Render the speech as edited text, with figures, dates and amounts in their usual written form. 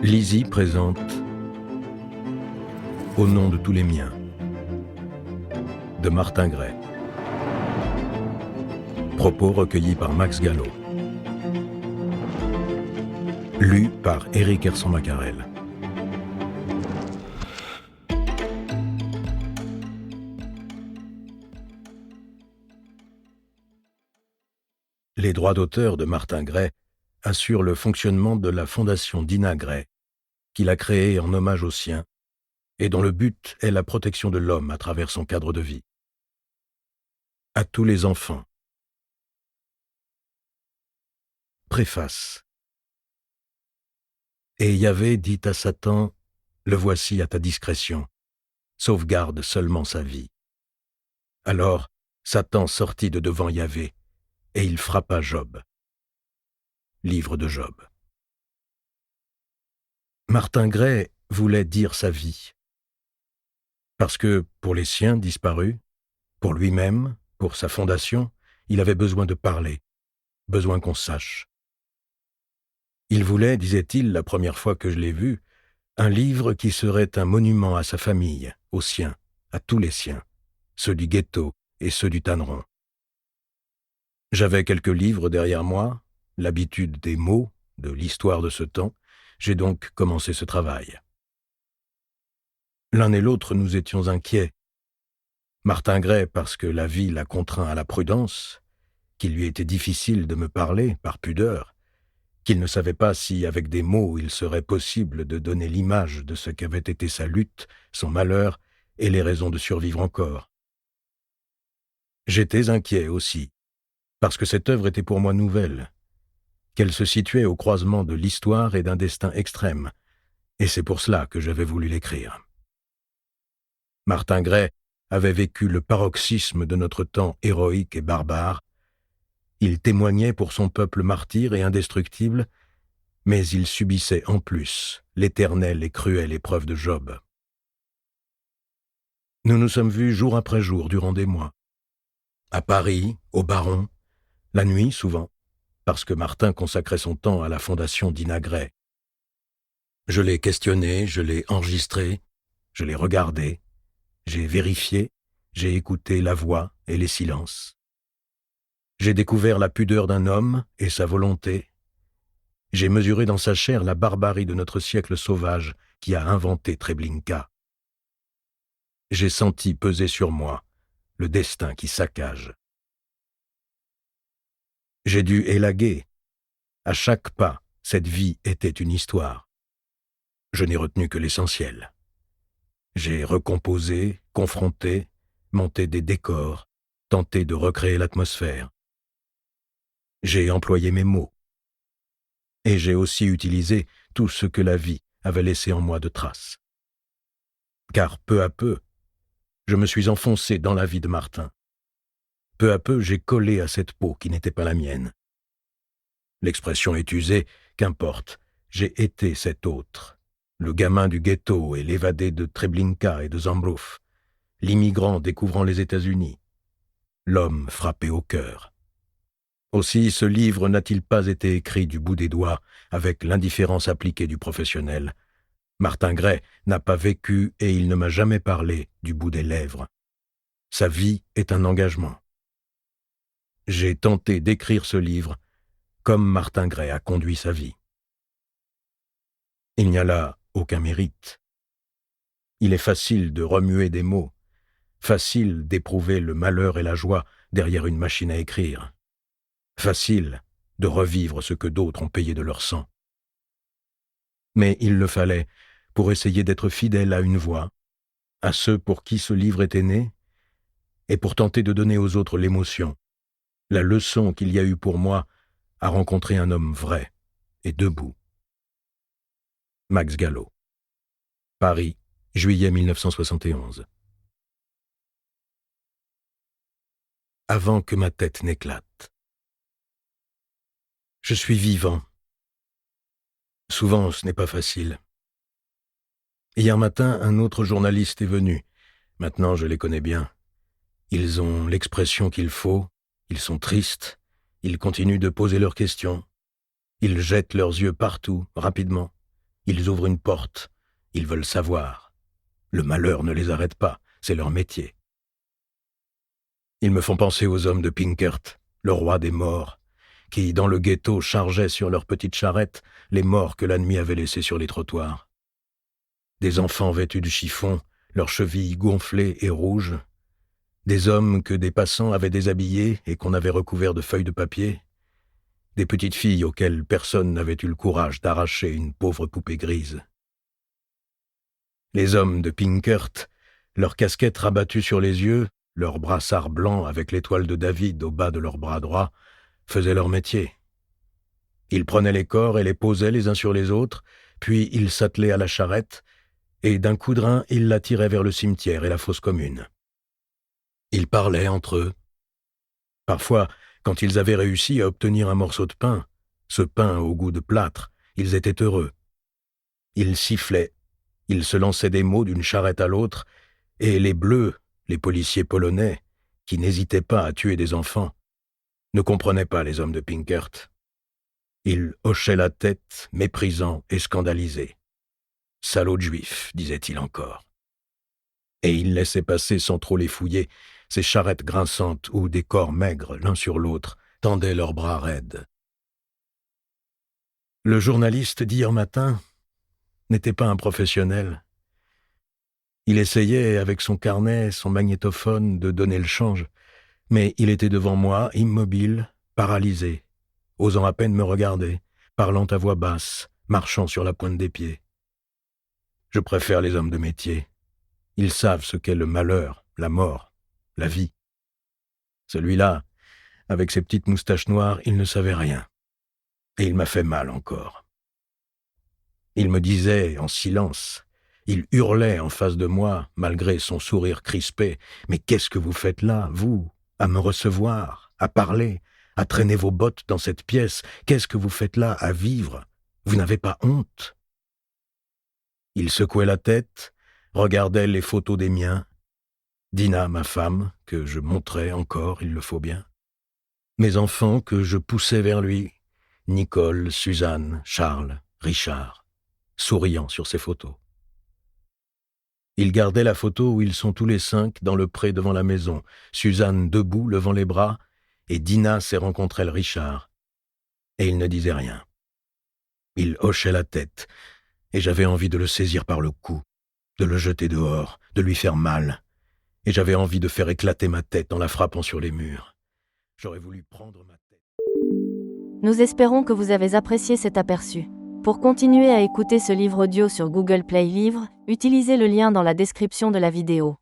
Lizzie présente Au nom de tous les miens de Martin Gray. Propos recueillis par Max Gallo. Lu par Éric Herson-Macarel. Les droits d'auteur de Martin Gray assurent le fonctionnement de la fondation Dina Gray, qu'il a créée en hommage aux siens, et dont le but est la protection de l'homme à travers son cadre de vie. À tous les enfants. Préface. Et Yahvé dit à Satan, « Le voici à ta discrétion, sauvegarde seulement sa vie. » Alors Satan sortit de devant Yahvé, et il frappa Job. Livre de Job. Martin Gray voulait dire sa vie. Parce que, pour les siens disparus, pour lui-même, pour sa fondation, il avait besoin de parler, besoin qu'on sache. Il voulait, disait-il la première fois que je l'ai vu, un livre qui serait un monument à sa famille, aux siens, à tous les siens, ceux du ghetto et ceux du Tanneron. J'avais quelques livres derrière moi, l'habitude des mots, de l'histoire de ce temps, j'ai donc commencé ce travail. L'un et l'autre, nous étions inquiets. Martin Gray, parce que la vie l'a contraint à la prudence, qu'il lui était difficile de me parler par pudeur, qu'il ne savait pas si, avec des mots, il serait possible de donner l'image de ce qu'avait été sa lutte, son malheur et les raisons de survivre encore. J'étais inquiet aussi, parce que cette œuvre était pour moi nouvelle, qu'elle se situait au croisement de l'histoire et d'un destin extrême, et c'est pour cela que j'avais voulu l'écrire. Martin Gray avait vécu le paroxysme de notre temps héroïque et barbare. Il témoignait pour son peuple martyr et indestructible, mais il subissait en plus l'éternelle et cruelle épreuve de Job. Nous nous sommes vus jour après jour durant des mois. À Paris, au Baron, la nuit souvent, parce que Martin consacrait son temps à la fondation Dina Gray. Je l'ai questionné, je l'ai enregistré, je l'ai regardé, j'ai vérifié, j'ai écouté la voix et les silences. J'ai découvert la pudeur d'un homme et sa volonté. J'ai mesuré dans sa chair la barbarie de notre siècle sauvage qui a inventé Treblinka. J'ai senti peser sur moi le destin qui saccage. J'ai dû élaguer. À chaque pas, cette vie était une histoire. Je n'ai retenu que l'essentiel. J'ai recomposé, confronté, monté des décors, tenté de recréer l'atmosphère. J'ai employé mes mots. Et j'ai aussi utilisé tout ce que la vie avait laissé en moi de traces. Car peu à peu, je me suis enfoncé dans la vie de Martin. Peu à peu, j'ai collé à cette peau qui n'était pas la mienne. L'expression est usée, qu'importe, j'ai été cet autre, le gamin du ghetto et l'évadé de Treblinka et de Zambrouf, l'immigrant découvrant les États-Unis, l'homme frappé au cœur. Aussi, ce livre n'a-t-il pas été écrit du bout des doigts avec l'indifférence appliquée du professionnel. Martin Gray n'a pas vécu et il ne m'a jamais parlé du bout des lèvres. Sa vie est un engagement. J'ai tenté d'écrire ce livre comme Martin Gray a conduit sa vie. Il n'y a là aucun mérite. Il est facile de remuer des mots, facile d'éprouver le malheur et la joie derrière une machine à écrire, facile de revivre ce que d'autres ont payé de leur sang. Mais il le fallait pour essayer d'être fidèle à une voix, à ceux pour qui ce livre était né, et pour tenter de donner aux autres l'émotion, la leçon qu'il y a eu pour moi à rencontrer un homme vrai et debout. Max Gallo. Paris, juillet 1971. Avant que ma tête n'éclate. Je suis vivant. Souvent, ce n'est pas facile. Hier matin, un autre journaliste est venu. Maintenant, je les connais bien. Ils ont l'expression qu'il faut, ils sont tristes, ils continuent de poser leurs questions. Ils jettent leurs yeux partout, rapidement. Ils ouvrent une porte, ils veulent savoir. Le malheur ne les arrête pas, c'est leur métier. Ils me font penser aux hommes de Pinkert, le roi des morts, qui, dans le ghetto, chargeaient sur leurs petites charrettes les morts que la nuit avait laissés sur les trottoirs. Des enfants vêtus de chiffon, leurs chevilles gonflées et rouges, des hommes que des passants avaient déshabillés et qu'on avait recouverts de feuilles de papier, des petites filles auxquelles personne n'avait eu le courage d'arracher une pauvre poupée grise. Les hommes de Pinkert, leurs casquettes rabattues sur les yeux, leurs brassards blancs avec l'étoile de David au bas de leur bras droit, faisaient leur métier. Ils prenaient les corps et les posaient les uns sur les autres, puis ils s'attelaient à la charrette, et d'un coup de rein, ils la tiraient vers le cimetière et la fosse commune. Ils parlaient entre eux. Parfois, quand ils avaient réussi à obtenir un morceau de pain, ce pain au goût de plâtre, ils étaient heureux. Ils sifflaient, ils se lançaient des mots d'une charrette à l'autre, et les bleus, les policiers polonais, qui n'hésitaient pas à tuer des enfants, ne comprenaient pas les hommes de Pinkert. Ils hochaient la tête, méprisants et scandalisés. « Salauds de juifs », disaient-ils encore. Et ils laissaient passer sans trop les fouiller ces charrettes grinçantes où des corps maigres, l'un sur l'autre, tendaient leurs bras raides. Le journaliste d'hier matin n'était pas un professionnel. Il essayait, avec son carnet, son magnétophone, de donner le change, mais il était devant moi, immobile, paralysé, osant à peine me regarder, parlant à voix basse, marchant sur la pointe des pieds. Je préfère les hommes de métier. Ils savent ce qu'est le malheur, la mort, la vie. Celui-là, avec ses petites moustaches noires, il ne savait rien. Et il m'a fait mal encore. Il me disait, en silence, il hurlait en face de moi, malgré son sourire crispé, « Mais qu'est-ce que vous faites là, vous, à me recevoir, à parler, à traîner vos bottes dans cette pièce? Qu'est-ce que vous faites là, à vivre? Vous n'avez pas honte ?» Il secouait la tête, regardait les photos des miens, Dina, ma femme, que je montrais encore, il le faut bien, mes enfants que je poussais vers lui, Nicole, Suzanne, Charles, Richard, souriant sur ces photos. Il gardait la photo où ils sont tous les 5 dans le pré devant la maison, Suzanne debout, levant les bras, et Dina serrant contre elle Richard. Et il ne disait rien. Il hochait la tête, et j'avais envie de le saisir par le cou, de le jeter dehors, de lui faire mal, et j'avais envie de faire éclater ma tête en la frappant sur les murs. J'aurais voulu prendre ma tête. Nous espérons que vous avez apprécié cet aperçu. Pour continuer à écouter ce livre audio sur Google Play Livres, utilisez le lien dans la description de la vidéo.